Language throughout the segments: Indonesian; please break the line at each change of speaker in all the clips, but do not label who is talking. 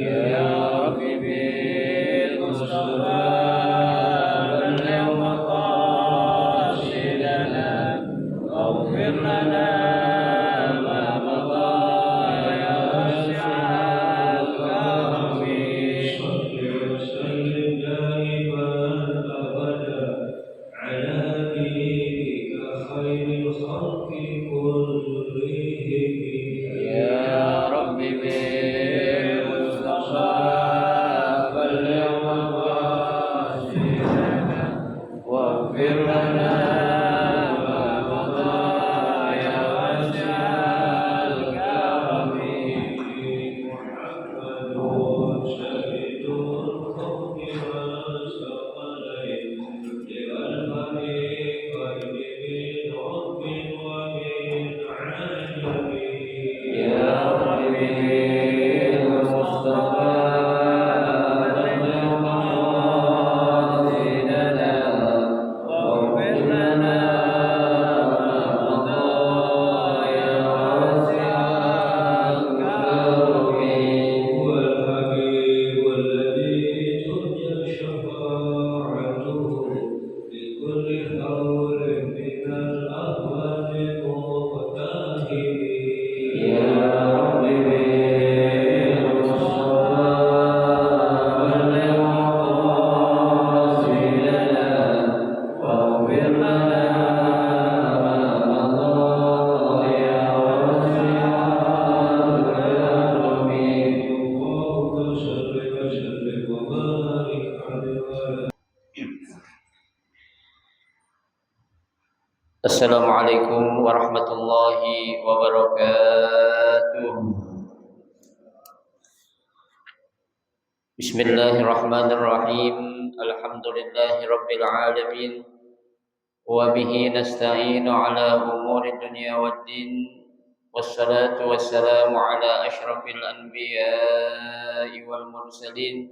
يا رب بالمصطفى بلغ مقاصدنا واغفر لنا ما مضى يا واسع الكرم صل وسلم دائما ابدا على نبيك خير الخلق كلهم يا رب بالمصطفى بلغ مقاصدنا واغفر لنا ما مضى يا واسع الكرم محمد شهد الخوف والثقلين للفريقين من رب ومن عجب يا رب المصطفى بلغ مقاصدنا واغفر لنا ما مضى يا واسع الكرم هو الحبيب الذي ترجى شفاعته بكل حول من الأهوال مقتهب يا رب بالمصطفى بلغ مقاصدنا واغفر لنا ما مضى يا واسع الكرم اللهم صل وسلم وبارك عليه. Assalamualaikum warahmatullahi wabarakatuh. Bismillahirrahmanirrahim. Alhamdulillahi rabbil alamin. Wa bihi nasta'inu ala umuri dunya waddin. Wassalatu wassalamu ala asyrafil anbiya'i wal mursalin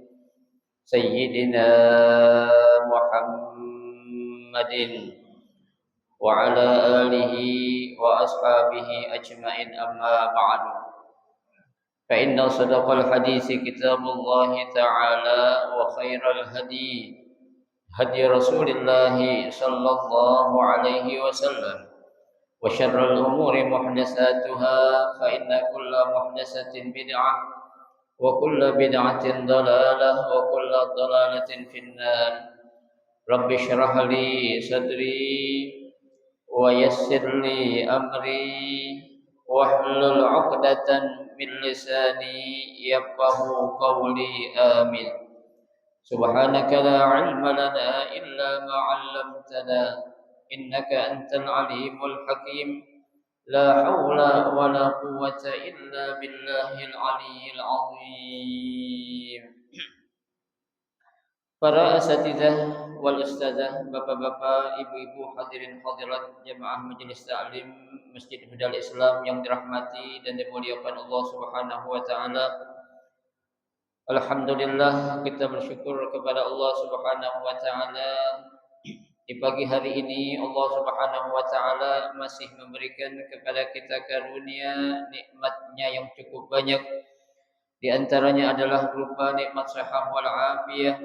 Sayyidina Muhammadin wa ala alihi wa ashabihi ajma'in amma ba'du. Fa inna sadaqal hadisi kitabullahi ta'ala wa khairal hadi hadi Rasulillah sallallahu alaihi wasallam wa syarrul umuri muhdatsatuha fa inna kulla muhdatsatin bid'ah wa kulla bid'atin dalalah wa kulla dalalatin finnar. Rabbi shrah li sadri wa yassir li amri wahlul 'uqdatan min lisani yafqahu qawli amin. Subhanaka la 'ilma lana illa ma 'allamtana innaka antal alimul hakim. La haula wa la quwwata illa billahil aliyyil 'azim. Para asatidzah wal ustazah, bapak-bapak, ibu-ibu, hadirin hadirat jemaah majelis taklim Masjid Hudal Islam yang dirahmati dan dimuliakan Allah Subhanahu wa taala. Alhamdulillah, kita bersyukur kepada Allah Subhanahu wa taala. Di pagi hari ini Allah Subhanahu wa taala masih memberikan kepada kita karunia nikmat-Nya yang cukup banyak. Di antaranya adalah berupa nikmat sehat wal afiyah,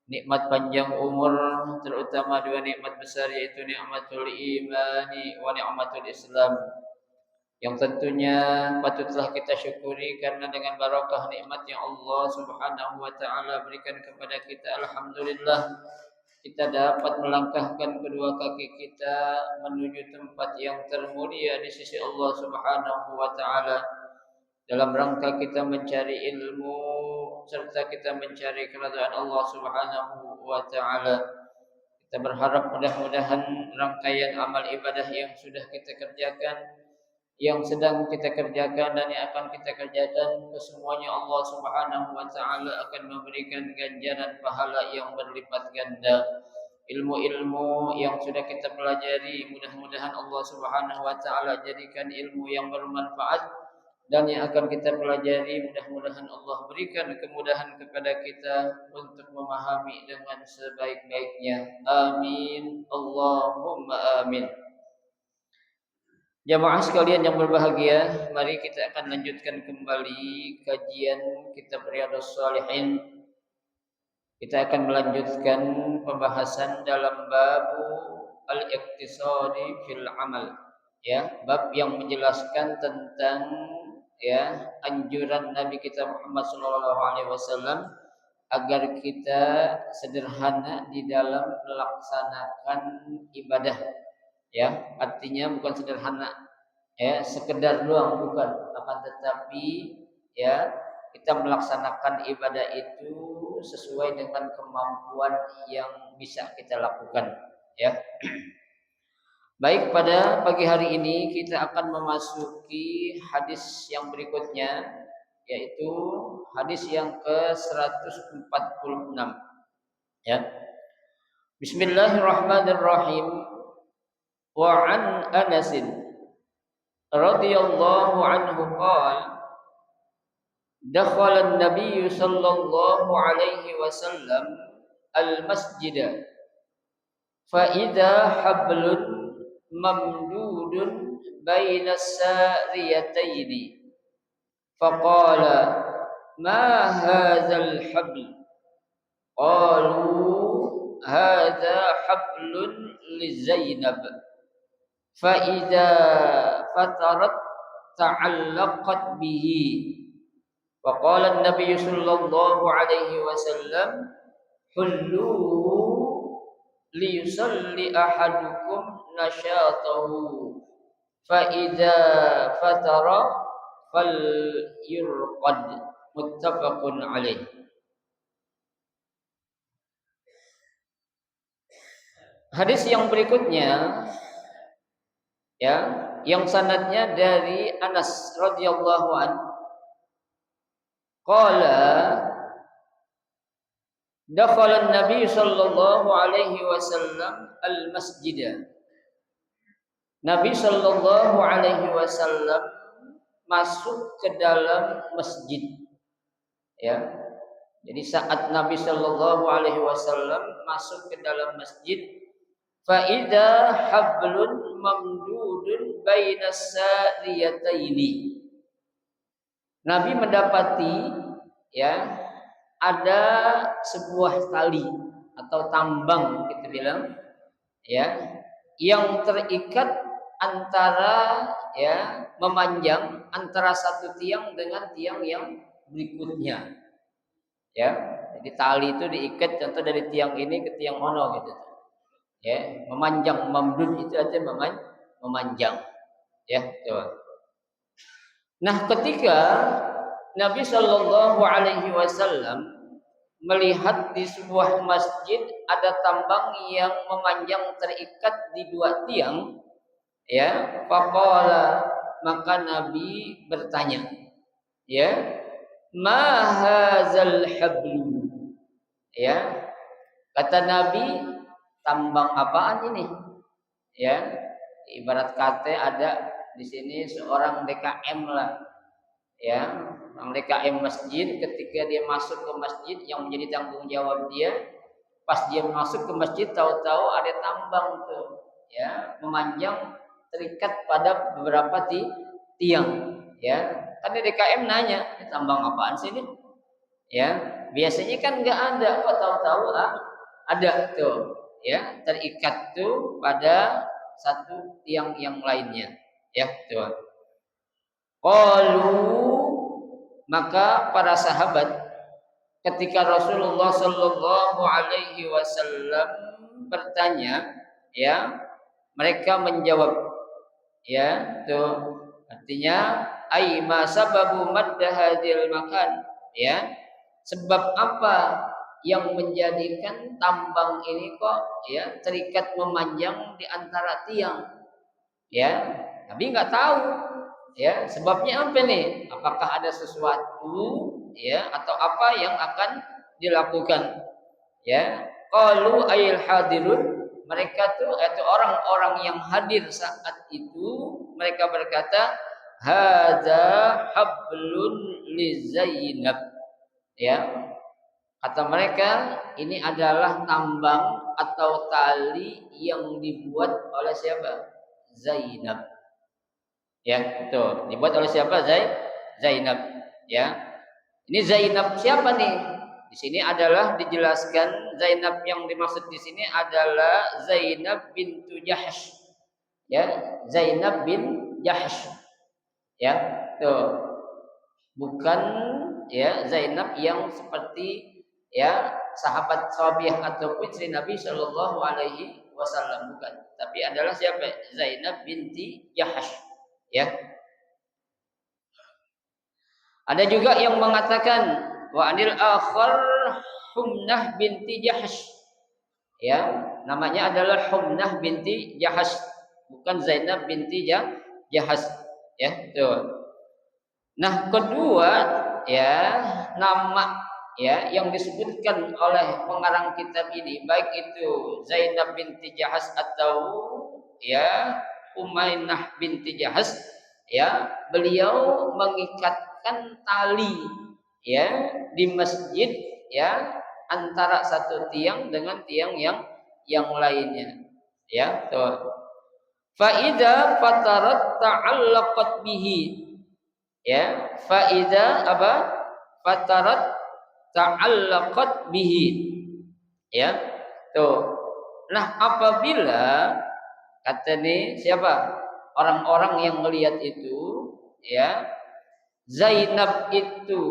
nikmat panjang umur, terutama dua nikmat besar yaitu nikmatul imani wa nikmatul Islam, yang tentunya patutlah kita syukuri karena dengan barakah nikmat yang Allah Subhanahu wa taala berikan kepada kita, alhamdulillah kita dapat melangkahkan kedua kaki kita menuju tempat yang termulia di sisi Allah Subhanahu wa taala dalam rangka kita mencari ilmu serta kita mencari keridhaan Allah Subhanahu wa taala. Kita berharap mudah-mudahan rangkaian amal ibadah yang sudah kita kerjakan, yang sedang kita kerjakan dan yang akan kita kerjakan, kesemuanya Allah Subhanahu wa taala akan memberikan ganjaran pahala yang berlipat ganda. Ilmu-ilmu yang sudah kita pelajari mudah-mudahan Allah Subhanahu wa taala jadikan ilmu yang bermanfaat dan yang akan kita pelajari, mudah-mudahan Allah berikan kemudahan kepada kita untuk memahami dengan sebaik-baiknya. Amin. Allahumma amin. Jamaah sekalian yang berbahagia, mari kita akan lanjutkan kembali kajian kitab Riyadhus Shalihin. Kita akan melanjutkan pembahasan dalam bab al-iqtisadi fil amal, ya, bab yang menjelaskan tentang ya anjuran Nabi kita Muhammad SAW agar kita sederhana di dalam melaksanakan ibadah, ya, artinya bukan sederhana ya sekedar doang, bukan, akan tetapi ya kita melaksanakan ibadah itu sesuai dengan kemampuan yang bisa kita lakukan, ya. Baik, pada pagi hari ini kita akan memasuki hadis yang berikutnya, yaitu hadis yang ke-146, ya. Bismillahirrahmanirrahim. Wa an Anas radhiyallahu anhu qala dakhala an-nabiy sallallahu alaihi wasallam al-masjid fa idza hablun mamdudun baina as-sariyataini faqala ma hadzal habl qalu hadza hablun li Zainab fa idza fatarat ta'allaqat bihi faqala an-nabiy sallallahu alaihi wasallam hulluhu liyusalli ahadukum nasyatahu fa idza fatara fal yurqad muttafaqun alaih. Hadis yang berikutnya, ya, yang sanadnya dari Anas radhiyallahu anhu qala dakhala an-nabiy sallallahu alaihi wasallam al-masjid. Nabi sallallahu alaihi wasallam masuk ke dalam masjid, ya. Jadi saat Nabi sallallahu alaihi wasallam masuk ke dalam masjid, fa idza hablun mamdudun bainas sariyataini. Nabi mendapati, ya, ada sebuah tali atau tambang kita bilang, ya, yang terikat antara, ya, memanjang antara satu tiang dengan tiang yang berikutnya, ya. Jadi tali itu diikat contoh dari tiang ini ke tiang ono gitu, ya, memanjang, mamdud itu artinya memanjang, ya, coba. Nah, ketika Nabi Shallallahu Alaihi Wasallam melihat di sebuah masjid ada tambang yang memanjang terikat di dua tiang, ya, faqala, maka Nabi bertanya, ya, ma hadzal hablu, ya, kata Nabi, tambang apaan ini, ya, ibarat kata ada di sini seorang DKM lah, ya, orang DKM masjid. Ketika dia masuk ke masjid, yang menjadi tanggung jawab dia, pas dia masuk ke masjid tahu-tahu ada tambang tuh, ya, memanjang terikat pada beberapa tiang, ya. Kan DKM nanya, tambang apaan sih ini, ya, biasanya kan nggak ada, kok tahu-tahu ada tuh, ya, terikat tuh pada satu tiang yang lainnya, ya, tuh. Qalu, maka para sahabat ketika Rasulullah Shallallahu Alaihi Wasallam bertanya, ya, mereka menjawab, ya, tuh, artinya ai ma sababu madda hadil makan, ya, sebab apa yang menjadikan tambang ini kok, ya, terikat memanjang di antara tiang, ya. Nabi nggak tahu, ya, sebabnya apa nih, apakah ada sesuatu, ya, atau apa yang akan dilakukan, ya. Qalu ayil hadirun, mereka tuh, itu orang-orang yang hadir saat itu, mereka berkata hadza hablun li Zainab. Ya, kata mereka ini adalah tambang atau tali yang dibuat oleh siapa? Zainab. Ya, itu dibuat oleh siapa? Zainab. Ya. Ini Zainab siapa nih? Di sini adalah dijelaskan Zainab yang dimaksud di sini adalah Zainab bintu Jahsh. Ya, Zainab bin Jahsh. Ya, tuh. Bukan ya Zainab yang seperti ya sahabat Sabiah ataupun istri Nabi Shallallahu Alaihi Wasallam, bukan. Tapi adalah siapa? Zainab binti Jahsh. Ya. Ada juga yang mengatakan wa anil akhar Humnah binti Jahsh. Ya, namanya adalah Humnah binti Jahsh, bukan Zainab binti Jahsh. Ya, tuh. Nah, kedua ya nama ya yang disebutkan oleh pengarang kitab ini baik itu Zainab binti Jahsh atau ya Umainah binti Jahsh, ya beliau mengikatkan tali ya di masjid ya antara satu tiang dengan tiang yang lainnya. Ya, tuh. Faida fatarat ta'allaqat bihi. Ya, faida apa? Fatarat ta'allaqat bihi. Ya, tuh. Nah, apabila kata nih siapa? Orang-orang yang melihat itu, ya, Zainab itu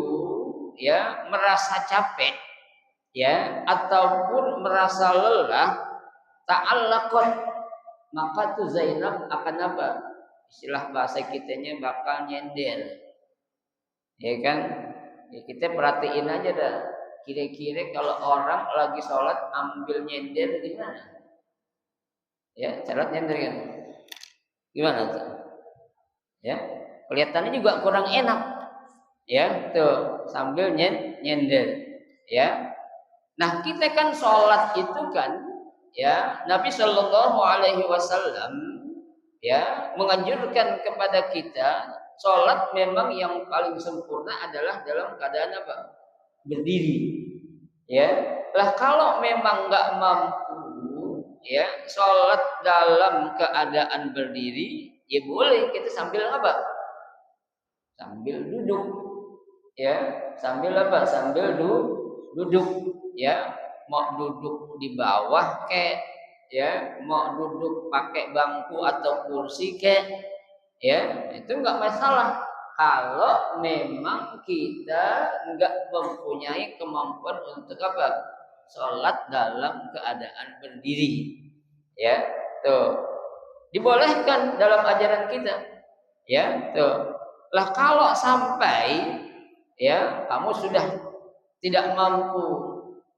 ya merasa capek, ya, ataupun merasa lelah, ta'allaqat, maka tuh Zainab akan apa? Istilah bahasa kitanya bakal nyender. Ya kan? Ya kita perhatiin aja dah. Kira-kira kalau orang lagi sholat ambil nyender gimana? Ya, sholat nyender kan? Gimana tuh? Ya, kelihatannya juga kurang enak. Ya, tuh sambil nyender. Ya. Nah, kita kan sholat itu kan, ya Nabi Shallallahu Alaihi Wasallam ya menganjurkan kepada kita sholat memang yang paling sempurna adalah dalam keadaan apa? Berdiri. Ya, lah kalau memang nggak mampu, ya sholat dalam keadaan berdiri, ya boleh kita sambil apa? Sambil duduk. Ya, sambil apa? Sambil duduk. Ya, mau duduk di bawah kek, ya mau duduk pakai bangku atau kursi kek, ya itu nggak masalah kalau memang kita nggak mempunyai kemampuan untuk apa? Sholat dalam keadaan berdiri. Ya, tuh dibolehkan dalam ajaran kita. Ya, tuh. Lah kalau sampai ya kamu sudah tidak mampu,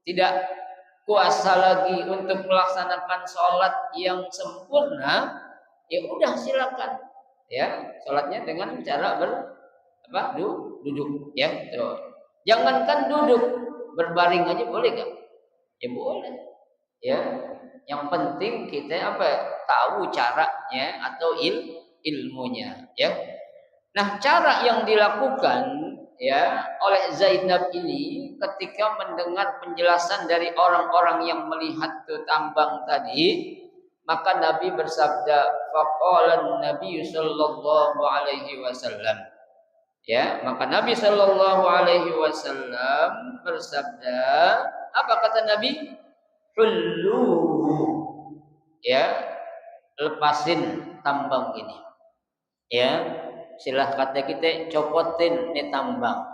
tidak kuasa lagi untuk melaksanakan sholat yang sempurna, ya udah silakan ya sholatnya dengan cara duduk ya tuh. Jangankan duduk, berbaring aja boleh kan? Ya boleh ya, yang penting kita tahu caranya atau ilmunya ya. Nah, cara yang dilakukan ya oleh Zainab ini ketika mendengar penjelasan dari orang-orang yang melihat tuh tambang tadi, maka Nabi bersabda, faqala Nabi sallallahu alaihi wasallam. Ya, maka Nabi sallallahu alaihi wasallam bersabda, apa kata Nabi? Hulluhu. Ya, lepasin tambang ini. Ya, silah kata kita copotin nih tambang.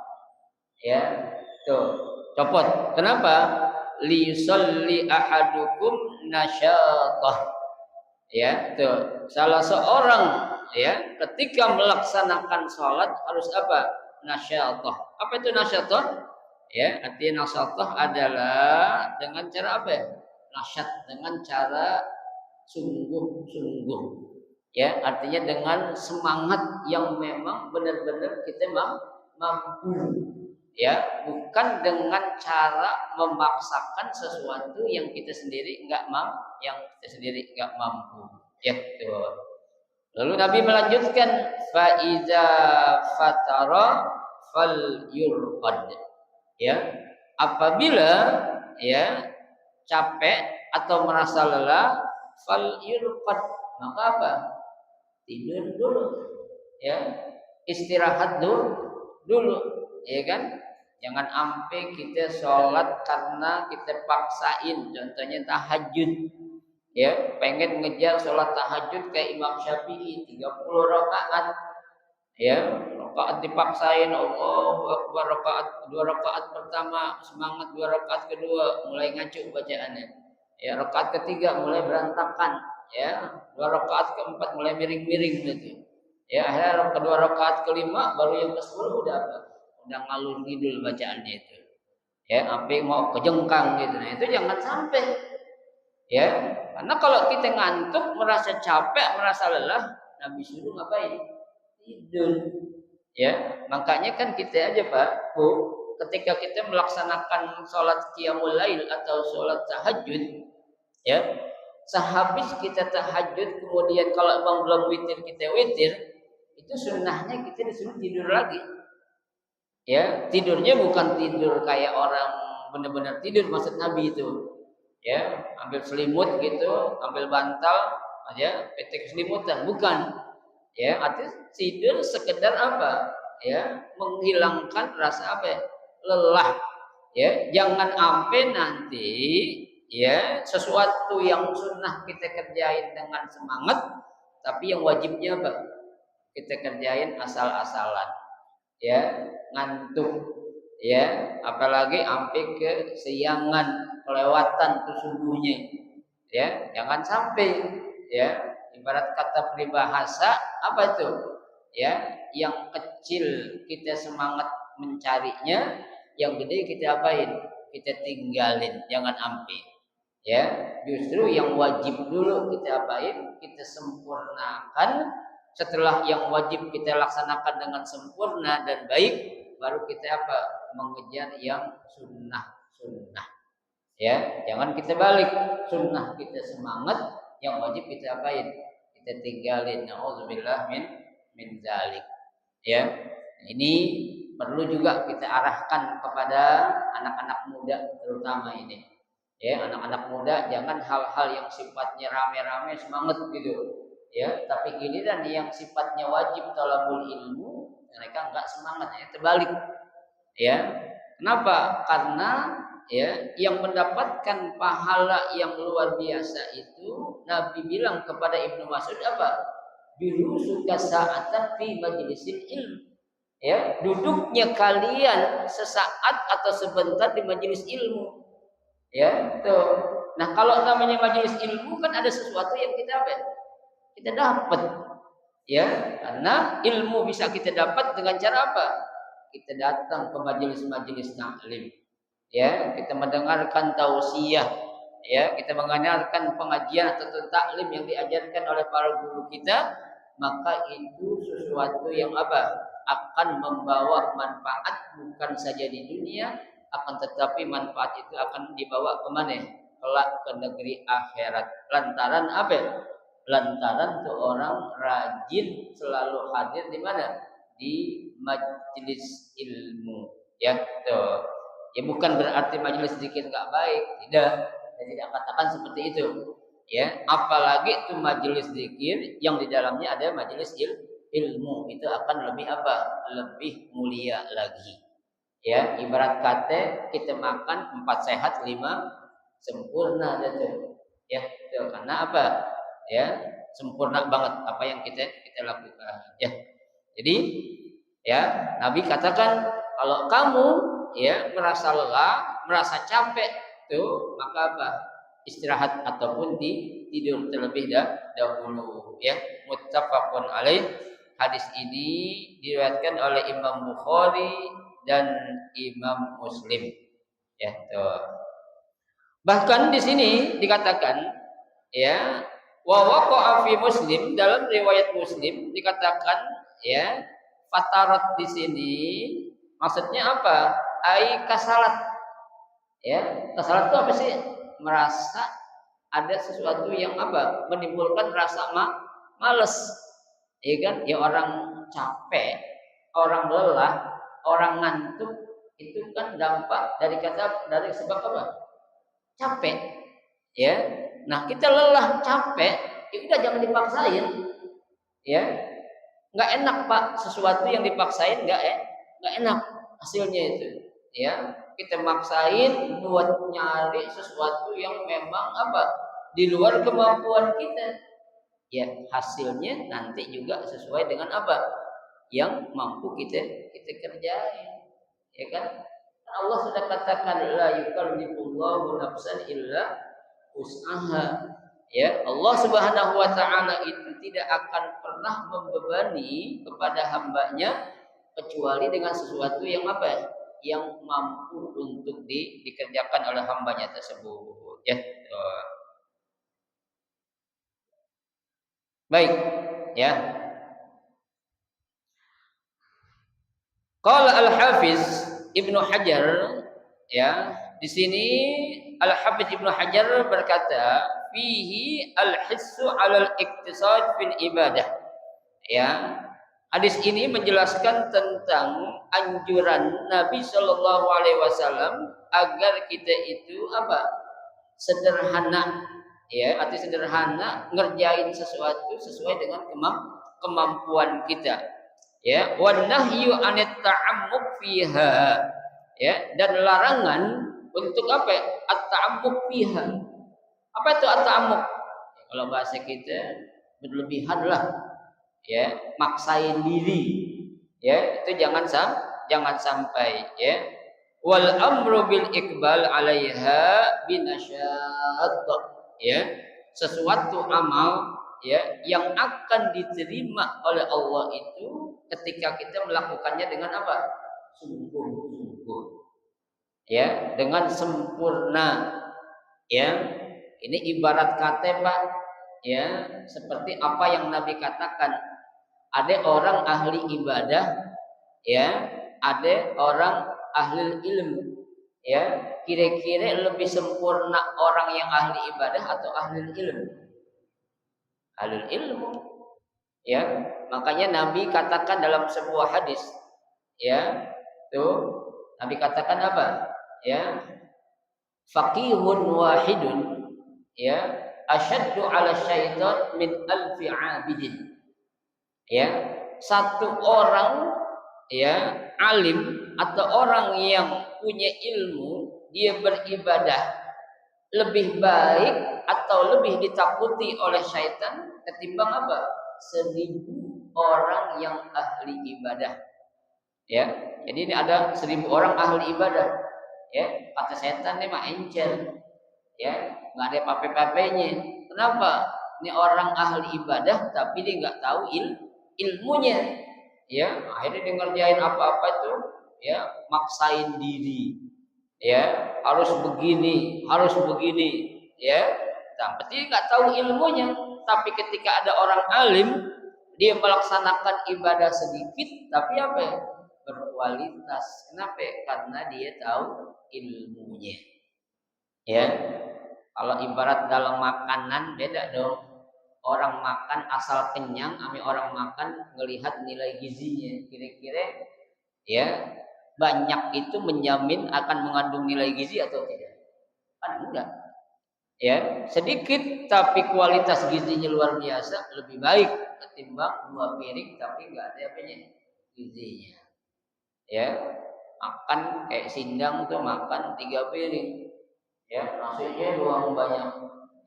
Ya, tuh, copot. Kenapa? Liyusalli ahadukum nasyatah. Ya, tuh. Salah seorang ya ketika melaksanakan sholat harus apa? Nasyatah. Apa itu nasyatah? Ya, artinya nasyatah adalah dengan cara apa ya? Nasyat, dengan cara sungguh-sungguh. Ya, artinya dengan semangat yang memang benar-benar kita mampu. Ya, bukan dengan cara memaksakan sesuatu yang kita sendiri nggak mampu. Ya, betul. Lalu Nabi melanjutkan fa iza fatara fal yurqad. Ya, apabila ya capek atau merasa lelah fal yurqad, maka apa? Tidur dulu. Ya, istirahat dulu, ya kan? Jangan sampai kita sholat karena kita paksain, contohnya tahajud. Ya, pengen ngejar sholat tahajud kayak Imam Syafi'i 30 rakaat. Ya, rakaat dipaksain, Allahu Akbar, rakaat 2 rakaat pertama semangat, 2 rakaat kedua mulai ngaco bacaannya. Ya, rakaat ketiga mulai berantakan. Ya, 2 rakaat keempat mulai miring-miring gitu. Ya, akhirnya kedua rakaat kelima baru yang ke-10 udah apa? Udah ngalur ngidul bacaannya itu. Ya, sampai mau kejengkang gitu. Nah, itu jangan sampai. Ya, karena kalau kita ngantuk, merasa capek, merasa lelah, Nabi suruh ngapain? Tidur. Ya, makanya kan kita aja Pak, Bu, ketika kita melaksanakan sholat qiyamul lail atau sholat tahajud, ya, sehabis kita tahajud, kemudian kalau emang belum witir kita witir, itu sunnahnya kita disuruh tidur lagi. Ya, tidurnya bukan tidur kayak orang benar-benar tidur maksud Nabi itu. Ya, ambil selimut gitu, ambil bantal aja, petik selimutan, bukan. Ya, artinya tidur sekedar apa? Ya, menghilangkan rasa apa? Ya? Lelah. Ya, jangan sampai nanti ya sesuatu yang sunnah kita kerjain dengan semangat, tapi yang wajibnya apa? Kita kerjain asal-asalan. Ya, ngantuk. Ya, apalagi sampai ke siangan, kelewatan tuh subuhnya. Ya, jangan sampai ya, ibarat kata peribahasa apa itu? Ya, yang kecil kita semangat mencarinya, yang gede kita apain? Kita tinggalin, jangan sampai. Ya, justru yang wajib dulu kita apain? Kita sempurnakan. Setelah yang wajib kita laksanakan dengan sempurna dan baik, baru kita apa? Mengejar yang sunnah. Ya, jangan kita balik. Sunnah kita semangat, yang wajib kita apain? Kita tinggalin. Nauzubillah min dzalik. Ya. Ini perlu juga kita arahkan kepada anak-anak muda terutama ini. Ya, anak-anak muda jangan hal-hal yang sifatnya rame-rame semangat gitu. Ya, tapi giliran yang sifatnya wajib talabul ilmu, mereka enggak semangat, ya terbalik. Ya. Kenapa? Karena ya, yang mendapatkan pahala yang luar biasa itu Nabi bilang kepada Ibnu Mas'ud apa? Dulu suka sa'atan fi majlisil ilm. Ya, duduknya kalian sesaat atau sebentar di majelis ilmu. Ya, tuh. Nah, kalau namanya majelis ilmu kan ada sesuatu yang kita apa? Kita dapat. Ya, karena ilmu bisa kita dapat dengan cara apa? Kita datang ke majelis-majelis taklim. Ya, kita mendengarkan tausiah, ya, kita mendengarkan pengajian atau taklim yang diajarkan oleh para guru kita, maka itu sesuatu yang apa? Akan membawa manfaat bukan saja di dunia, akan tetapi manfaat itu akan dibawa ke mana? Kelak ke negeri akhirat. Lantaran apa? Lantaran tuh orang rajin selalu hadir di mana? Di majelis ilmu. Ya, tuh. Ya, bukan berarti majelis zikir nggak baik, tidak. Saya tidak katakan seperti itu. Ya, apalagi itu majelis zikir yang di dalamnya ada majelis ilmu, itu akan lebih apa? Lebih mulia lagi. Ya, ibarat kata kita makan 4 sehat 5 sempurna gitu. Ya, itu karena apa? Ya, sempurna banget apa yang kita lakukan. Ya. Jadi, ya, Nabi katakan kalau kamu ya merasa lelah, merasa capek tuh, maka apa? Istirahat ataupun tidur terlebih dahulu. Ya, muttafaqun alaih. Hadis ini diriwayatkan oleh Imam Bukhari dan Imam Muslim. Ya, tuh. Bahkan di sini dikatakan ya, wa waqa'a fi Muslim, dalam riwayat Muslim dikatakan ya, fatarat di sini maksudnya apa? Ai kasalat. Ya, kasalat itu apa sih? Merasa ada sesuatu yang apa? Menimbulkan rasa males. Ya kan? Ya orang capek, orang lelah, orang ngantuk itu kan dampak dari sebab apa? Capek. Ya. Nah, kita lelah, capek, ya udah jangan dipaksain. Ya. Nggak enak, Pak, sesuatu yang dipaksain nggak enak hasilnya itu. Ya, kita maksain buat nyari sesuatu yang memang apa? Di luar kemampuan kita. Ya, hasilnya nanti juga sesuai dengan apa? Yang mampu kita kerjain. Ya kan? Allah sudah katakan la yukallifullahu nafsan illa wus'aha. Ya, Allah Subhanahu wa taala itu tidak akan pernah membebani kepada hambanya kecuali dengan sesuatu yang apa? Yang mampu untuk dikerjakan oleh hambanya tersebut. Ya. Baik, ya. Qala Al-Hafiz Ibnu Hajar, ya, di sini Al-Hafiz Ibnu Hajar berkata, fihi al-hissu 'alal iktisad fil ibadah. Ya. Hadis ini menjelaskan tentang anjuran Nabi Shallallahu alaihi wasallam agar kita itu apa? Sederhana, ya, arti sederhana, ngerjain sesuatu sesuai dengan kemampuan kita. Ya, wan nahyu anit ta'ammuq fiha. Ya, dan larangan untuk apa? At-ta'ammuq fiha. Apa itu at-ta'ammuq? Ya, kalau bahasa kita berlebihan lah. Ya, maksain diri. Ya, itu jangan sampai, ya. Wal amru bil iqbal 'alaiha binasyat. Ya, sesuatu amal, ya, yang akan diterima oleh Allah itu ketika kita melakukannya dengan apa? Sungguh-sungguh. Ya, dengan sempurna. Ya, ini ibarat kata, Pak, ya, seperti apa yang Nabi katakan. Ada orang ahli ibadah, ya, ada orang ahli ilmu. Ya, kira-kira lebih sempurna orang yang ahli ibadah atau ahli ilmu? Ahli ilmu. Ya, makanya Nabi katakan dalam sebuah hadis, ya, tuh Nabi katakan apa? Ya, faqihun wahidun, ya, asyaddu 'ala syaitan min alfi 'abidin. Ya, satu orang, ya, alim atau orang yang punya ilmu, dia beribadah lebih baik atau lebih ditakuti oleh syaitan ketimbang apa? 1000 orang yang ahli ibadah. Ya, jadi ini ada 1000 orang ahli ibadah. Ya, kata setan ini mah encel. Ya, nggak ada pape-papenya. Kenapa? Ini orang ahli ibadah tapi dia nggak tahu ilmunya. Ya, akhirnya dia ngerjain apa-apa itu, ya, maksain diri. Ya, harus begini, ya. Nah, berarti nggak tahu ilmunya. Tapi ketika ada orang alim, dia melaksanakan ibadah sedikit, tapi apa ya? Berkualitas. Kenapa? Karena dia tahu ilmunya. Ya, kalau ibarat dalam makanan beda dong. Orang makan asal kenyang, kami orang makan melihat nilai gizinya. Kira-kira, ya, banyak itu menjamin akan mengandung nilai gizi atau tidak? Kan enggak. Ya, sedikit tapi kualitas gizinya luar biasa, lebih baik ketimbang 2 piring tapi enggak ada apanya? Gizinya. Ya, makan kayak sindang tuh makan 3 piring. Ya, nasinya doang banyak.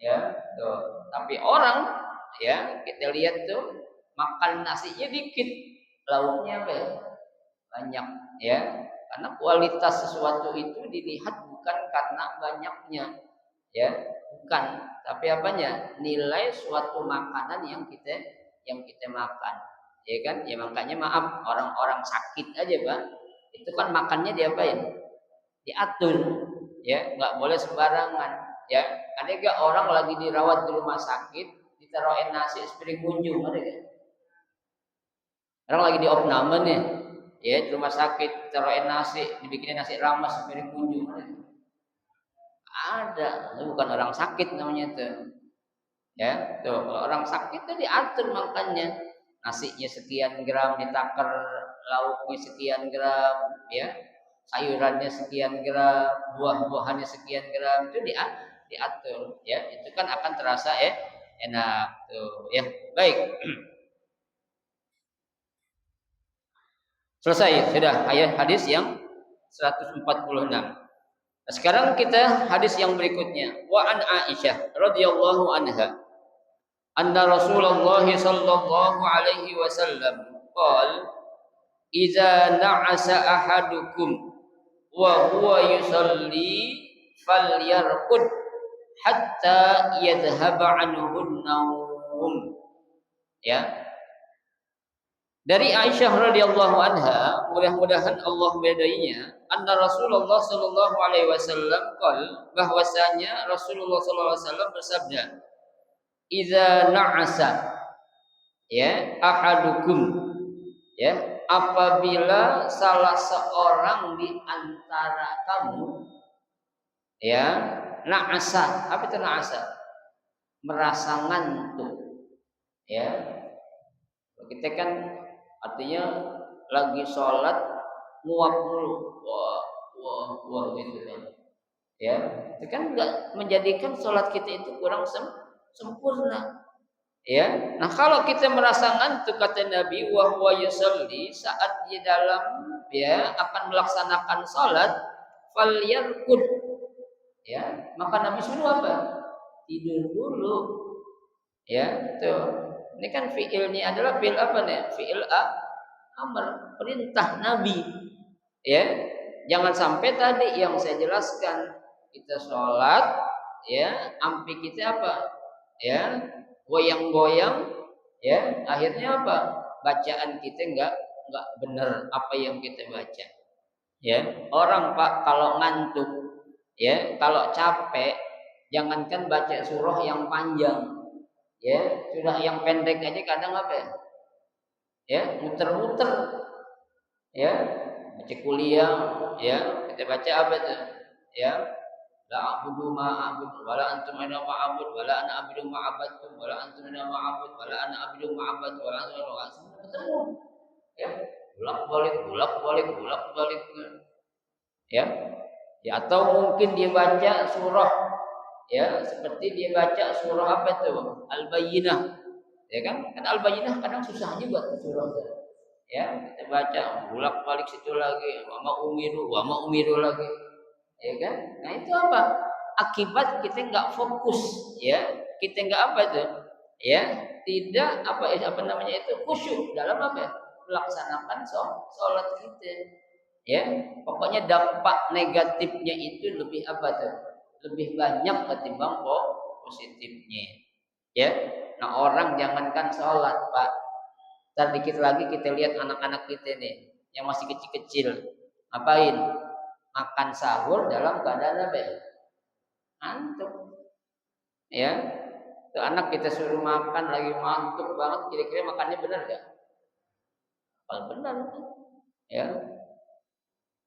Ya, tuh. Tapi orang, ya, kita lihat tuh makan nasinya dikit, lauknya apa ya? Banyak, ya. Karena kualitas sesuatu itu dilihat bukan karena banyaknya, ya, bukan, tapi apanya? Nilai suatu makanan yang kita makan, ya kan? Ya makanya maaf, orang-orang sakit aja, Pak, itu kan makannya diapain? Diatur, ya, nggak boleh sembarangan, ya. Ada gak orang lagi dirawat di rumah sakit ditaruhin nasi sepiring kunjung, ada gak? Orang lagi di opname nih, ya, di rumah sakit ditaruhin nasi, dibikinin nasi rames sepiring kunjung, ada. Itu bukan orang sakit namanya tuh. Ya, tuh, kalau orang sakit tuh diatur makannya. nasinya sekian gram ditakar, lauknya sekian gram, ya, sayurannya sekian gram, buah-buahannya sekian gram, itu diatur, ya, itu kan akan terasa enak tuh, ya. Baik. Selesai sudah ayat hadis yang 146. Nah, sekarang kita hadis yang berikutnya. Wa an Aisyah radhiyallahu anha anna Rasulullah sallallahu alaihi wasallam qala idza na'asa ahadukum wa huwa yusalli falyarqud hatta yadhhaba anhu an-nawm. Ya. Dari Aisyah radhiyallahu anha, mudah-mudahan Allah meridainya, anna Rasulullah sallallahu alaihi wasallam qala, bahwasanya Rasulullah sallallahu alaihi wasallam bersabda, "Idza na'asa ya ahadukum ya, apabila salah seorang di antara kamu ya na'asa, apa itu na'asa? Merasa ngantuk. Ya. Kita kan artinya lagi sholat nguap mulu, wah gitu kan, ya, itu kan nggak menjadikan sholat kita itu kurang sempurna, ya. Nah kalau kita merasa ngantuk, kata Nabi, wa huwa yusalli, saat di dalam ya akan melaksanakan sholat, falyarqud, ya, maka Nabi suruh apa? Tidur dulu, ya, tuh. Ini kan fiilnya adalah fiil apa nih? Fiil amr, perintah Nabi. Ya, jangan sampai tadi yang saya jelaskan, kita sholat, ya, ampi kita apa? Ya, goyang-goyang, ya, akhirnya apa? Bacaan kita enggak benar apa yang kita baca. Ya, orang Pak kalau ngantuk, ya, kalau capek, jangankan baca surah yang panjang. Ya, sudah yang pendek aja kadang apa ya? Ya, muter-muter. Ya, baca kuliah, ya, kita baca apa itu? Ya, la a'budu ma a'budu wala antum ana ma'bud wala ana a'budu ma abadtum wala antum ana ma'bud wala ana a'budu ma abad wala antum ketemu. Ya, bolak-balik. Ya. Ya, atau mungkin dia baca surah, ya, seperti dia baca surah apa itu? Al-Bayyinah. Ya kan? Kan Al-Bayyinah kadang susah juga surah itu. Ya, kita baca bolak-balik situ lagi, wa ma umiru lagi. Ya kan? Nah, itu apa? Akibat kita enggak fokus, ya. Kita enggak apa itu? Ya, tidak apa namanya itu? Khusyuk dalam apa? Melaksanakan sholat kita. Ya, pokoknya dampak negatifnya itu lebih apa tuh? Lebih banyak ketimbang positifnya. Ya. Nah, orang jangankan sholat, Pak. Ntar dikit lagi kita lihat anak-anak kita nih yang masih kecil-kecil. Ngapain? Makan sahur dalam keadaan apa? Ngantuk. Ya. Tuh anak kita suruh makan lagi ngantuk banget, kira-kira makannya benar gak? Kalau benar. Ya.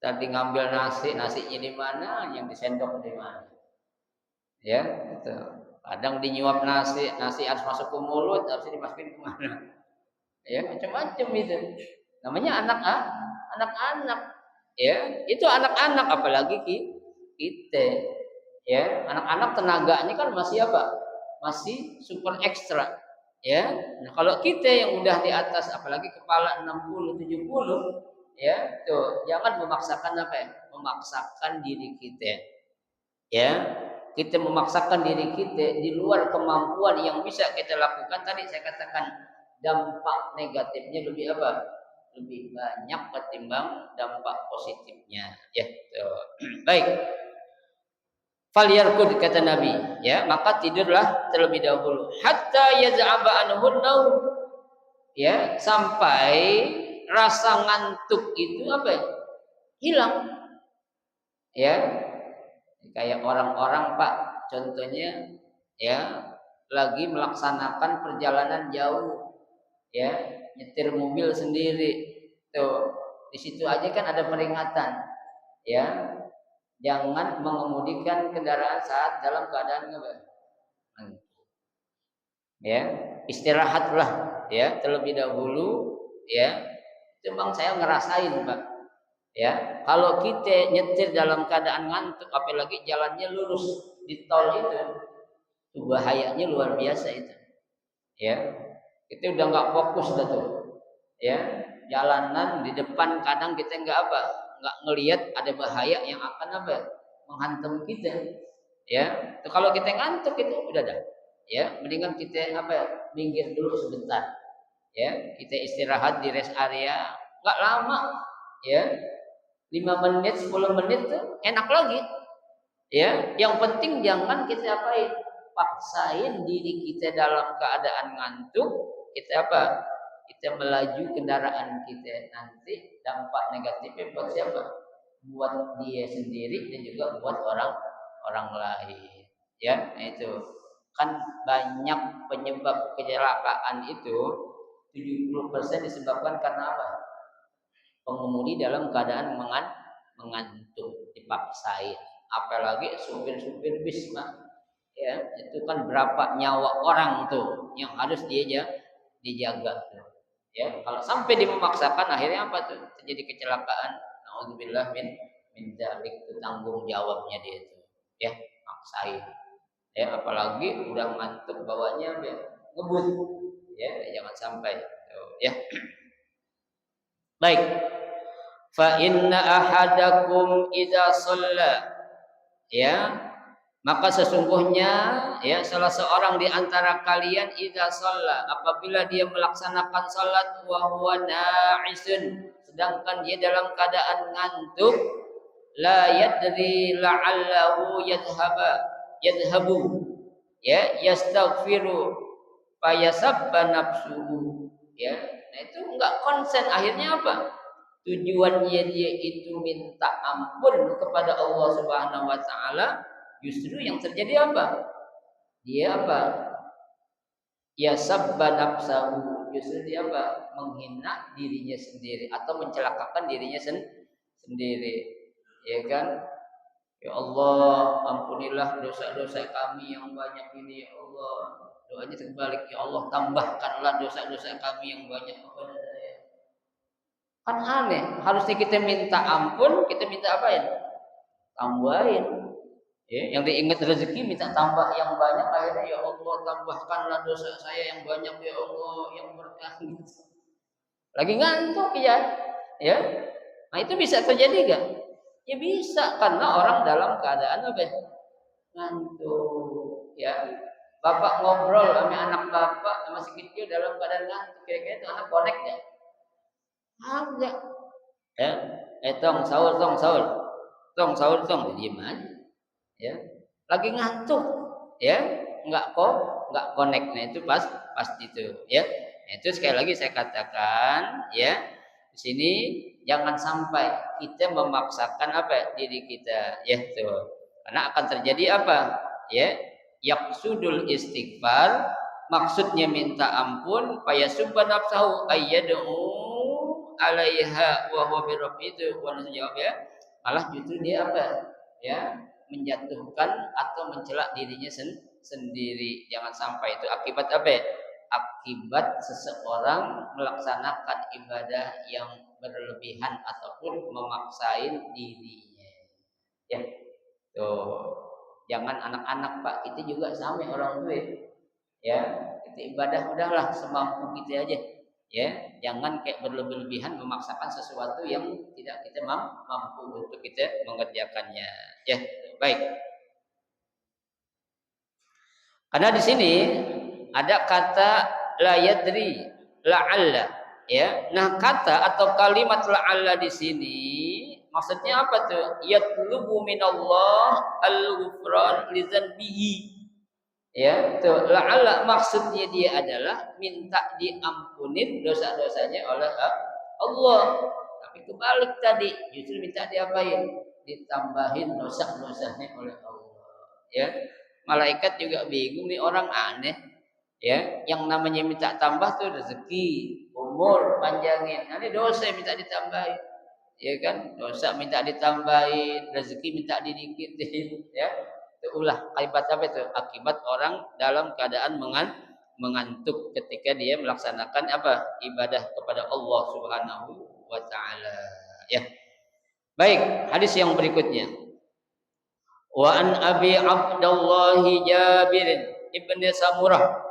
Tadi ngambil nasinya di mana, yang disendok di mana. Ya, itu. Kadang dinyuap nasi harus masuk ke mulut, harus dimasukin ke mana. Ya, macam-macam itu. Namanya anak-anak. Ya, itu anak-anak, apalagi kita. Ya, anak-anak tenaganya kan masih apa? Masih super ekstra. Ya. Nah, kalau kita yang udah di atas, apalagi kepala 60 70, ya, tuh jangan memaksakan apa ya? Memaksakan diri kita. Ya, kita memaksakan diri kita di luar kemampuan yang bisa kita lakukan. Tadi saya katakan dampak negatifnya lebih apa? Lebih banyak ketimbang dampak positifnya. Ya, tuh. Baik. Falyarqud, kata Nabi, ya, maka tidurlah terlebih dahulu hatta yaz'aba anhun naum, ya, sampai rasa ngantuk itu apa ya? Hilang. Ya. Kayak orang-orang, Pak, contohnya ya lagi melaksanakan perjalanan jauh, ya, nyetir mobil sendiri. Tuh, di situ aja kan ada peringatan. Ya. Jangan mengemudikan kendaraan saat dalam keadaan apa? Ya, istirahatlah. ya terlebih dahulu, ya itu bang saya ngerasain Pak, ya kalau kita nyetir dalam keadaan ngantuk, apalagi jalannya lurus di tol itu bahayanya luar biasa itu, ya kita udah nggak fokus dah tuh, ya jalanan di depan kadang kita nggak ngelihat ada bahaya yang akan menghantam kita, ya kalau kita ngantuk itu udah dah, ya mendingan kita minggir dulu sebentar, ya kita istirahat di rest area nggak lama, ya 5 menit 10 menit tuh enak lagi, ya yang penting jangan kita paksain diri kita dalam keadaan ngantuk, kita melaju kendaraan kita, nanti dampak negatifnya buat siapa? Buat dia sendiri dan juga buat orang lain, ya nah itu kan banyak penyebab kecelakaan itu 70% disebabkan karena apa? Pengemudi dalam keadaan mengantuk, dipaksain, apalagi supir-supir bis Pak, ya itu kan berapa nyawa orang tuh yang harus dijaga tuh, ya kalau sampai dia memaksakan akhirnya apa tuh terjadi kecelakaan, naudzubillah min dzalik, itu tanggung jawabnya dia itu, ya maksain, ya apalagi udah ngantuk bawanya ngebut, ya jangan sampai tuh, ya baik. Fa inna ahadakum idza shalla, ya maka sesungguhnya ya salah seorang di antara kalian idza shalla, apabila dia melaksanakan salat wa huwa na'isun, sedangkan dia dalam keadaan ngantuk, la yadri la'allahu yadhhabu ya yastaghfiru fayasabba nafsuhu, ya nah itu enggak konsen, akhirnya apa? Tujuannya dia itu minta ampun kepada Allah Subhanahu wa taala, justru yang terjadi apa? Dia ya sabba nafsahu, justru dia menghina dirinya sendiri atau mencelakakan dirinya sendiri, ya kan? Ya Allah, ampunilah dosa-dosa kami yang banyak ini, ya Allah. Doanya terbalik, ya Allah tambahkanlah dosa-dosa kami yang banyak kepada saya. Kan aneh, harusnya kita minta ampun, kita minta apa ya? Tambahin. Ya, yang diingat rezeki minta tambah yang banyak, akhirnya ya Allah tambahkanlah dosa saya yang banyak, ya Allah yang berkah. Lagi ngantuk ya. Nah itu bisa terjadi gak? Ya bisa, karena orang dalam keadaan ngantuk, ya. Bapak ngobrol sama anak bapak masih kecil dalam keadaan ngantuk, kira-kira itu anak connect gak? Agak. Ya, sahur, diem aja. Ya, lagi ngantuk, ya, nggak connect. Nah itu pasti itu, ya. Nah, itu sekali lagi saya katakan, ya, di sini jangan sampai kita memaksakan diri kita, ya tuh, karena akan terjadi ya, yaqsudul istighfar, maksudnya minta ampun, fayasubba nafsahu ayyad'u alaiha wa huwa birabbihi, jawab ya, malah justru dia ya menjatuhkan atau mencela dirinya sendiri. Jangan sampai itu akibat akibat seseorang melaksanakan ibadah yang berlebihan ataupun memaksain dirinya, ya tuh. Jangan anak-anak Pak, kita juga sama orang tua, ya kita ibadah udahlah semampu kita aja, ya jangan kayak berlebihan memaksakan sesuatu yang tidak kita mampu untuk kita mengerjakannya, ya baik. Karena di sini ada kata la yadri la'alla, ya nah kata atau kalimat la'alla di sini maksudnya apa tuh? Yatlubu minallah al-ghufran li dzanbihi, ya tuh la'alla maksudnya dia adalah minta diampunin dosa-dosanya oleh Allah, tapi kebalik tadi justru minta diapain? Ditambahin dosa-dosanya oleh Allah, ya. Malaikat juga bingung, nih orang aneh, ya yang namanya minta tambah tuh rezeki, umur panjangin, ini dosa minta ditambahin, ya kan? Dosa minta ditambahin, rezeki minta didikitin, ya. Itu ulah akibat apa itu? Akibat orang dalam keadaan mengantuk ketika dia melaksanakan apa? Ibadah kepada Allah Subhanahu wa taala. Ya. Baik, hadis yang berikutnya. Wa an Abi Abdullah Jabir ibn Samurah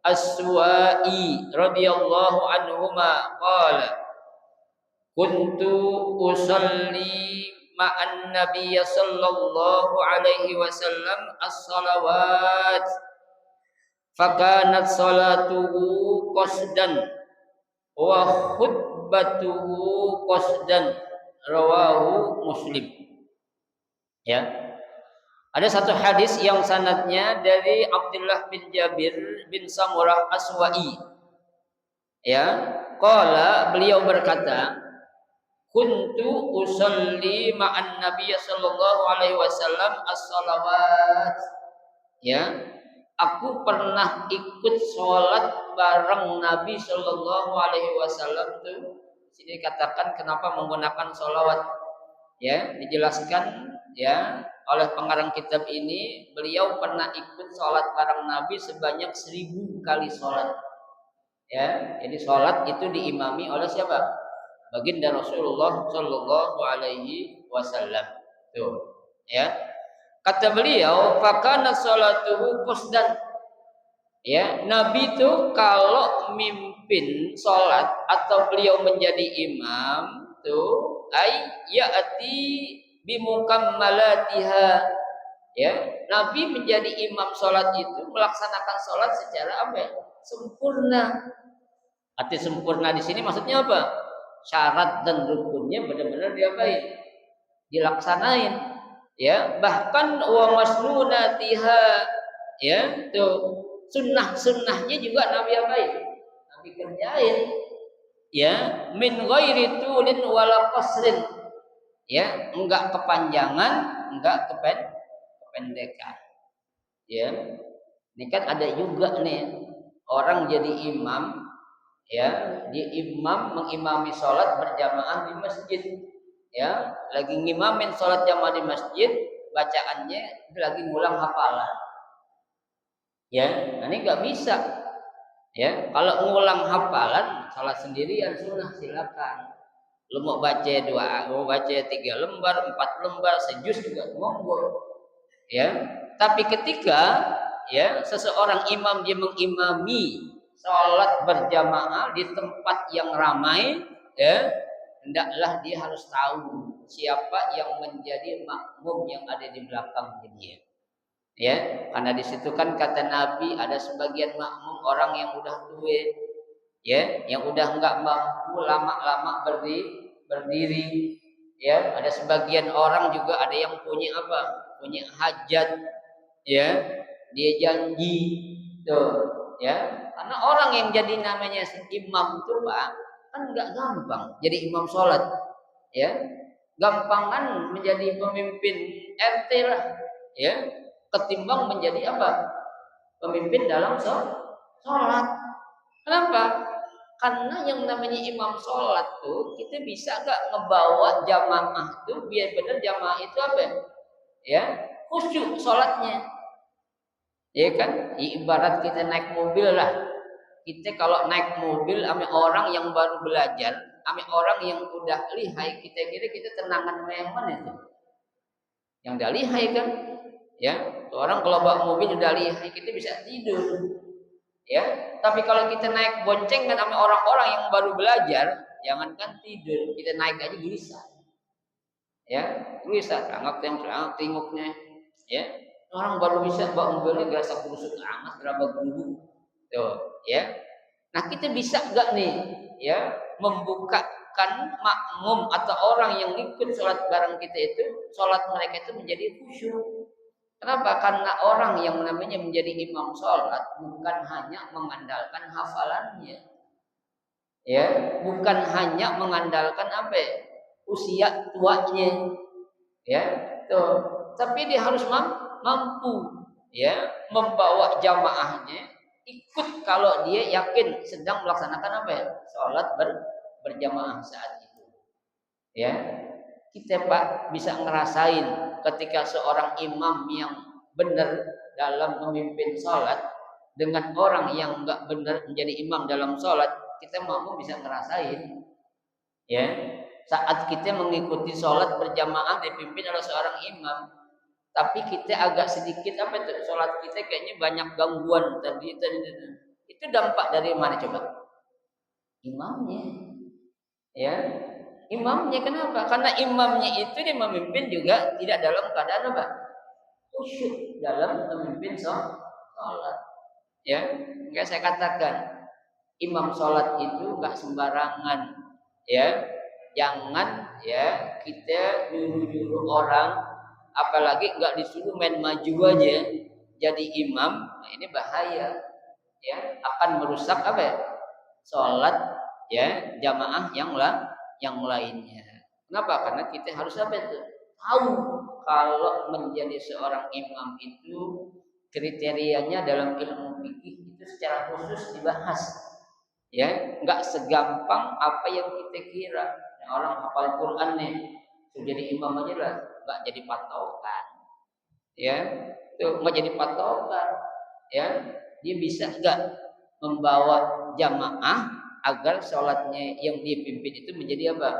As-Suwa'i radhiyallahu anhuma qala kuntu usalli ma'an nabiy sallallahu alaihi wasallam as-salawat fakanat salatuhu qasdan wa khutbatuhu qasdan rawahu Muslim. Ya. Ada satu hadis yang sanadnya dari Abdullah bin Jabir bin Samurah As-Suwa'i. Ya, qala beliau berkata, kuntu usalli ma'an nabiy sallallahu alaihi wasallam as-salawat. Ya, aku pernah ikut sholat bareng Nabi sallallahu alaihi wasallam tuh. Sini katakan kenapa menggunakan sholawat. Ya, dijelaskan ya oleh pengarang kitab ini, beliau pernah ikut sholat bareng Nabi sebanyak 1000 kali sholat. Ya, jadi sholat itu diimami oleh siapa? Baginda Rasulullah Shallallahu Alaihi Wasallam. Tuh, ya. Kata beliau, fakana sholatuhu qasdan. Ya, Nabi itu kalau mimpin sholat atau beliau menjadi imam tuh, ya'ti bimukammalatiha. Ya, Nabi menjadi imam sholat itu melaksanakan sholat secara apa? Sempurna. Arti sempurna di sini maksudnya apa? Syarat dan rukunnya benar-benar diapain? Dilaksanain. Ya, bahkan wa masnunatiha. Ya, tuh sunnah-sunnahnya juga Nabi apain? Nabi kerjain. Ya, min ghairi tulin wala qasrin. Ya, enggak kepanjangan, enggak kependekan. Ya. Ini kan ada juga nih orang jadi imam, ya, dia mengimami sholat berjamaah di masjid. Ya, lagi ngimamin sholat jamaah di masjid, bacaannya lagi ngulang hafalan. Ya, ini nggak bisa. Ya, kalau ngulang hafalan, sholat sendirian sunnah silakan. Lu mau baca 2, mau baca 3 lembar, 4 lembar, sejuz juga monggo. Ya, tapi ketika ya seseorang imam dia mengimami sholat berjamaah di tempat yang ramai, ya, hendaklah dia harus tahu siapa yang menjadi makmum yang ada di belakang dia. Ya, karena di situ kan kata Nabi ada sebagian makmum orang yang udah tua, ya, yang udah enggak mampu lama-lama berdiri. Ya, ada sebagian orang juga ada yang punya apa? Punya hajat, ya, dia janji tuh, ya. Karena orang yang jadi namanya imam itu Pak, kan enggak gampang jadi imam sholat, ya. Gampang kan menjadi pemimpin RT lah, ya, ketimbang menjadi apa? Pemimpin dalam sholat. Kenapa? Karena yang namanya imam sholat tuh kita bisa gak ngebawa jamaah tuh biar benar jamaah itu apa? Ya, khusyuk sholatnya. Ya kan? Ibarat kita naik mobil lah. Kita kalau naik mobil sama orang yang baru belajar, sama orang yang udah lihai, kita kira kita tenangan sama yang mana itu? Yang udah lihai kan? Ya, orang kalau bawa mobil udah lihai kita bisa tidur. Ya, tapi kalau kita naik boncengan sama orang-orang yang baru belajar, jangankan tidur, kita naik aja gelisah. Ya, gelisah, tengoknya. Ya, orang baru bisa bawa mobilnya gerasa kusut amat, berapa guru. Tuh, ya. Nah, kita bisa enggak nih, ya, membukakan makmum atau orang yang ikut sholat bareng kita itu, sholat mereka itu menjadi khusyuk. Kenapa? Karena orang yang namanya menjadi imam sholat bukan hanya mengandalkan hafalannya, ya, bukan hanya mengandalkan apa? Usia tuanya, ya, tuh. Tapi dia harus mampu, ya, membawa jamaahnya ikut kalau dia yakin sedang melaksanakan apa ya? Sholat berjamaah saat itu, ya. Kita Pak bisa ngerasain ketika seorang imam yang benar dalam memimpin sholat, dengan orang yang enggak benar menjadi imam dalam sholat, kita mampu bisa ngerasain, ya. Saat kita mengikuti sholat berjamaah dipimpin oleh seorang imam, tapi kita agak sedikit apa itu sholat kita kayaknya banyak gangguan tadi. Itu dampak dari mana coba? Imamnya, ya. Imamnya kenapa? Karena imamnya itu dia memimpin juga tidak dalam keadaan apa? Khusyuk dalam memimpin sholat. Ya, enggak saya katakan imam sholat itu enggak sembarangan, ya. Jangan ya kita nyuruh-nyuruh orang, apalagi enggak disuruh main maju aja jadi imam. Nah, ini bahaya, ya, akan merusak apa ya? Sholat ya jamaah yang lainnya. Kenapa? Karena kita harus apa itu? Tahu kalau menjadi seorang imam itu kriterianya dalam ilmu fikih itu secara khusus dibahas. Ya, enggak segampang apa yang kita kira. Nah, orang hafal Quran nih, sudah jadi imam aja lah, enggak jadi patokan. Ya, itu enggak jadi patokan. Ya, dia bisa enggak membawa jamaah agar sholatnya yang dipimpin itu menjadi apa?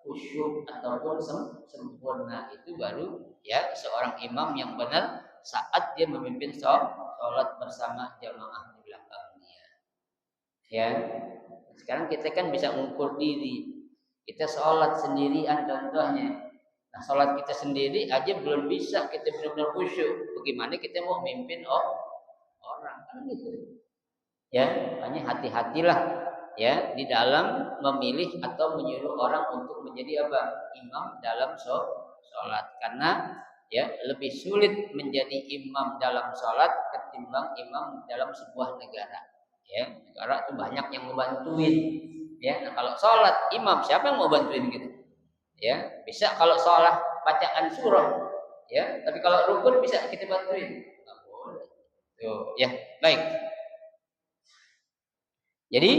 Khusyuk ataupun sempurna. Itu baru ya seorang imam yang benar saat dia memimpin sholat bersama jamaah di belakangnya. Ya, sekarang kita kan bisa mengukur diri. Kita sholat sendirian contohnya. Nah, sholat kita sendiri aja belum bisa kita benar-benar khusyuk. Bagaimana kita mau memimpin orang kan gitu. Ya, makanya hati-hatilah ya di dalam memilih atau menyuruh orang untuk menjadi apa? Imam dalam sholat. Karena ya lebih sulit menjadi imam dalam sholat ketimbang imam dalam sebuah negara. Ya, negara itu banyak yang membantuin. Ya, nah kalau sholat imam siapa yang mau bantuin gitu? Ya, bisa kalau sholat bacaan surah. Ya, tapi kalau rukun bisa kita bantuin. Nggak boleh. Tuh, ya, baik. Jadi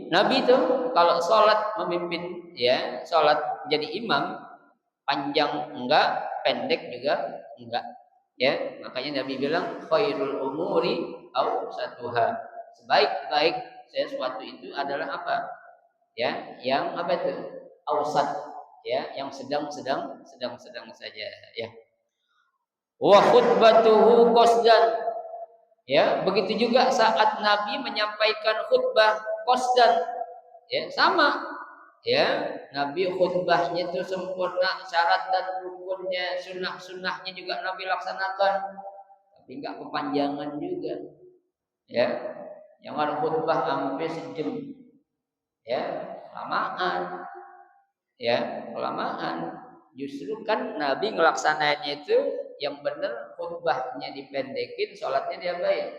Nabi itu kalau sholat memimpin ya sholat jadi imam panjang enggak, pendek juga enggak. Ya, makanya Nabi bilang khairul umuri awsatuha. Sebaik-baik sesuatu itu adalah apa? Ya, yang apa itu? Awsat. Ya, yang sedang-sedang saja ya. Wa khutbatuhu qasdan. Ya, begitu juga saat Nabi menyampaikan khutbah qasdan. Ya, sama. Ya, Nabi khutbahnya itu sempurna, syarat dan rukunnya, sunnah-sunnahnya juga Nabi laksanakan. Tapi enggak kepanjangan juga. Ya. Jangan khutbah sampai sejam. Ya, kelamaan. Ya, kelamaan. Justru kan Nabi ngelaksananya itu yang benar khutbahnya dipendekin, sholatnya diapain?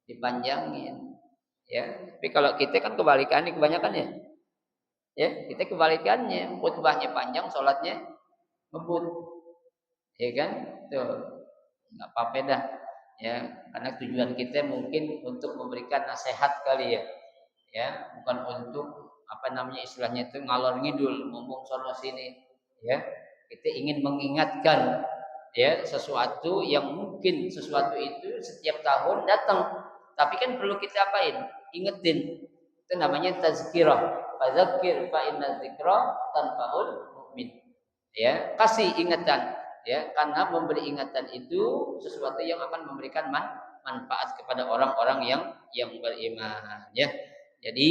Dipanjangin. Ya, tapi kalau kita kan kebalikannya kebanyakan ya. Ya, kita kebalikannya, khutbahnya panjang, sholatnya ngebut. Ya kan? Tuh, nggak apa-apa dah. Ya, karena tujuan kita mungkin untuk memberikan nasihat kali ya. Ya, bukan untuk apa namanya istilahnya itu ngalor ngidul, ngomong sono sini. Ya, kita ingin mengingatkan ya sesuatu yang mungkin sesuatu itu setiap tahun datang, tapi kan perlu kita apain? Ingetin. Itu namanya tazkirah. Fadzakir fa inna dzikra tanfa'ul mu'min. Ya, kasih ingatan ya, karena memberi ingatan itu sesuatu yang akan memberikan manfaat kepada orang-orang yang beriman ya. Jadi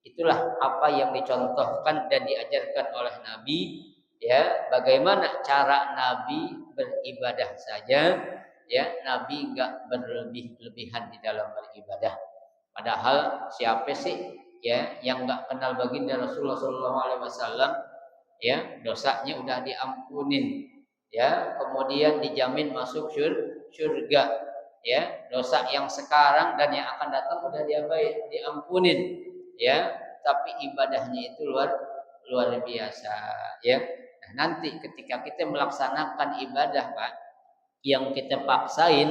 itulah apa yang dicontohkan dan diajarkan oleh Nabi ya, bagaimana cara Nabi beribadah saja ya. Nabi enggak berlebih-lebihan di dalam beribadah. Padahal siapa sih ya yang enggak kenal baginda Rasulullah SAW ya, dosanya udah diampunin ya, kemudian dijamin masuk surga ya. Dosa yang sekarang dan yang akan datang udah diampunin ya, tapi ibadahnya itu luar biasa ya. Nah, nanti ketika kita melaksanakan ibadah Pak yang kita paksain,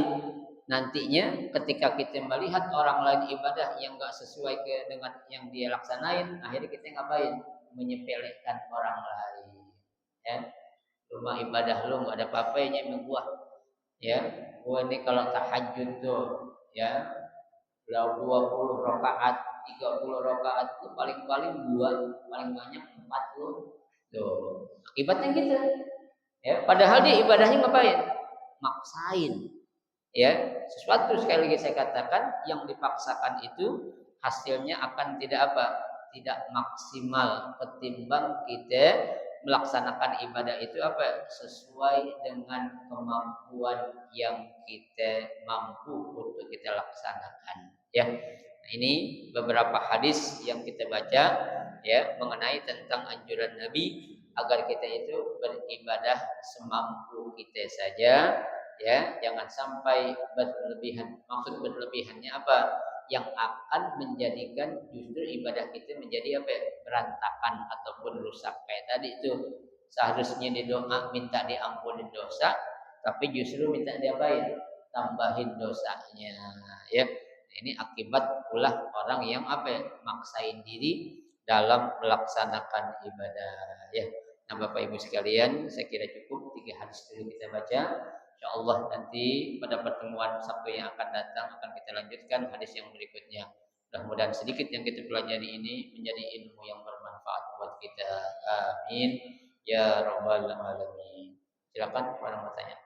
nantinya ketika kita melihat orang lain ibadah yang enggak sesuai dengan yang dia laksanain, akhirnya kita ngapain? Menyepelekan orang lain ya. Rumah ibadah lu enggak ada apa-apanya sama gua ya. Gua ini kalau tahajud tuh ya 20 rakaat, 30 rakaat itu paling-paling 2, paling banyak 40. Tuh, akibatnya gitu. Ya, padahal dia ibadahnya ngapain? Maksain. Ya, sesuatu sekali lagi saya katakan yang dipaksakan itu hasilnya akan tidak apa? Tidak maksimal ketimbang kita melaksanakan ibadah itu apa? Sesuai dengan kemampuan yang kita mampu untuk kita laksanakan. Ya. Nah, ini beberapa hadis yang kita baca ya mengenai tentang anjuran Nabi agar kita itu beribadah semampu kita saja, ya, jangan sampai berlebihan. Maksud berlebihannya apa? Yang akan menjadikan justru ibadah kita menjadi apa ya? Berantakan ataupun rusak. Kayak tadi itu seharusnya di doa minta diampuni dosa, tapi justru minta diapain? Tambahin dosanya, ya. Ini akibat ulah orang yang apa ya? Maksain diri dalam melaksanakan ibadah, ya. Nah, Bapak Ibu sekalian, saya kira cukup 3 hadis dulu kita baca. InsyaAllah nanti pada pertemuan Sabtu yang akan datang akan kita lanjutkan hadis yang berikutnya. Mudah-mudahan sedikit yang kita pelajari ini menjadi ilmu yang bermanfaat buat kita. Amin. Ya Rabbal Alamin. Silakan orang bertanya.